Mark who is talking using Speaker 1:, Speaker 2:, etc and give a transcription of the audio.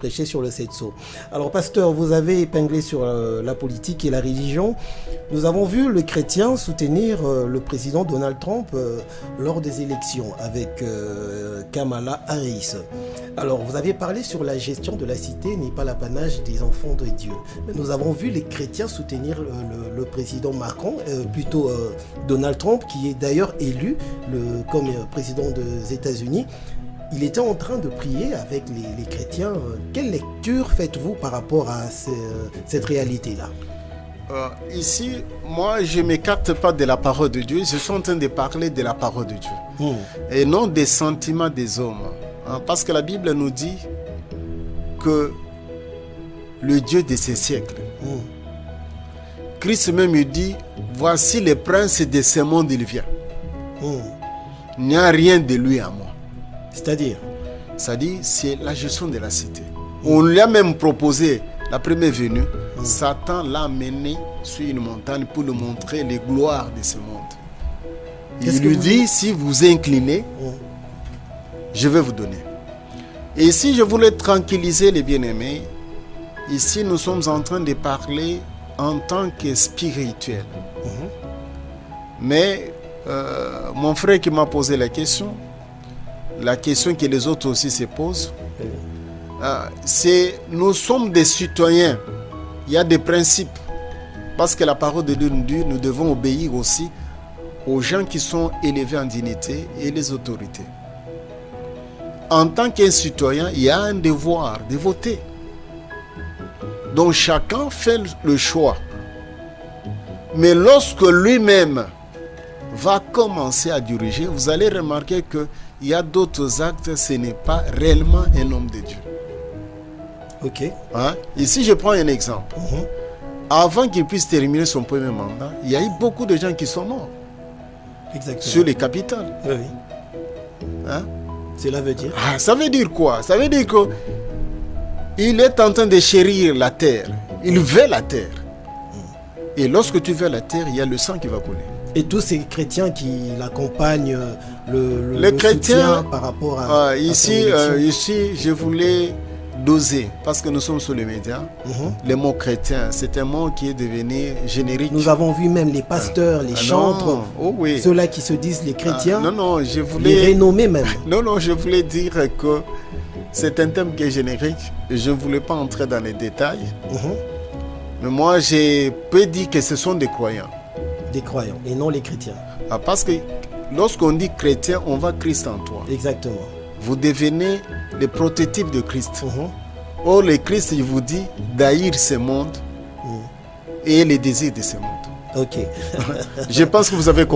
Speaker 1: prêcher sur le 7 sceaux. Alors, pasteur, vous avez épinglé sur la politique et la religion. Nous avons vu le chrétien soutenir le président Donald Trump lors des élections avec Kamala Harris. Alors, vous avez parlé sur la gestion de la cité n'est pas l'apanage des enfants de Dieu. Mais nous avons vu les chrétiens soutenir le président Macron, plutôt Donald Trump, qui est d'ailleurs élu comme président des États-Unis. Il était en train de prier avec les chrétiens. Quelle lecture faites-vous par rapport à cette réalité-là?
Speaker 2: Ici, moi, je ne m'écarte pas de la parole de Dieu. Je suis en train de parler de la parole de Dieu. Et non des sentiments des hommes. Parce que la Bible nous dit que le Dieu de ces siècles, Christ même dit, voici le prince de ce monde, il vient. Il n'y a rien de lui à moi.
Speaker 1: C'est-à-dire,
Speaker 2: c'est la gestion de la cité. On lui a même proposé la première venue. Satan l'a amené sur une montagne pour lui montrer les gloires de ce monde. Il lui dit, si vous inclinez, je vais vous donner. Et si je voulais tranquilliser les bien-aimés, ici nous sommes en train de parler en tant que spirituel. Mais mon frère qui m'a posé la question que les autres aussi se posent, c'est nous sommes des citoyens. Il y a des principes. Parce que la parole de Dieu nous dit, nous devons obéir aussi aux gens qui sont élevés en dignité et les autorités. En tant qu'un citoyen, il y a un devoir de voter. Donc chacun fait le choix. Mais lorsque lui-même va commencer à diriger, vous allez remarquer qu'il y a d'autres actes, ce n'est pas réellement un homme de Dieu.
Speaker 1: Ok.
Speaker 2: Ici, je prends un exemple. Avant qu'il puisse terminer son premier mandat, il y a eu beaucoup de gens qui sont morts.
Speaker 1: Exactement.
Speaker 2: Sur les capitales.
Speaker 1: Oui. Cela veut dire
Speaker 2: ça veut dire quoi? Ça veut dire qu'il est en train de chérir la terre. Il veut la terre. Et lorsque tu veux la terre, il y a le sang qui va couler.
Speaker 1: Et tous ces chrétiens qui l'accompagnent,
Speaker 2: les chrétiens,
Speaker 1: par rapport à
Speaker 2: ici, je voulais doser, parce que nous sommes sur les médias. Le mot chrétien, c'est un mot qui est devenu générique.
Speaker 1: Nous avons vu même les pasteurs, les chantres, ceux-là qui se disent les chrétiens, les renommés même.
Speaker 2: Non, je voulais dire que c'est un thème qui est générique. Je ne voulais pas entrer dans les détails. Mais moi, je peux dire que ce sont des croyants.
Speaker 1: Des croyants et non les chrétiens.
Speaker 2: Parce que lorsqu'on dit chrétien, on voit Christ en toi.
Speaker 1: Exactement.
Speaker 2: Vous devenez le prototype de Christ. Or, le Christ, il vous dit d'haïr ce monde et les désirs de ce monde.
Speaker 1: Ok.
Speaker 2: Je pense que vous avez compris.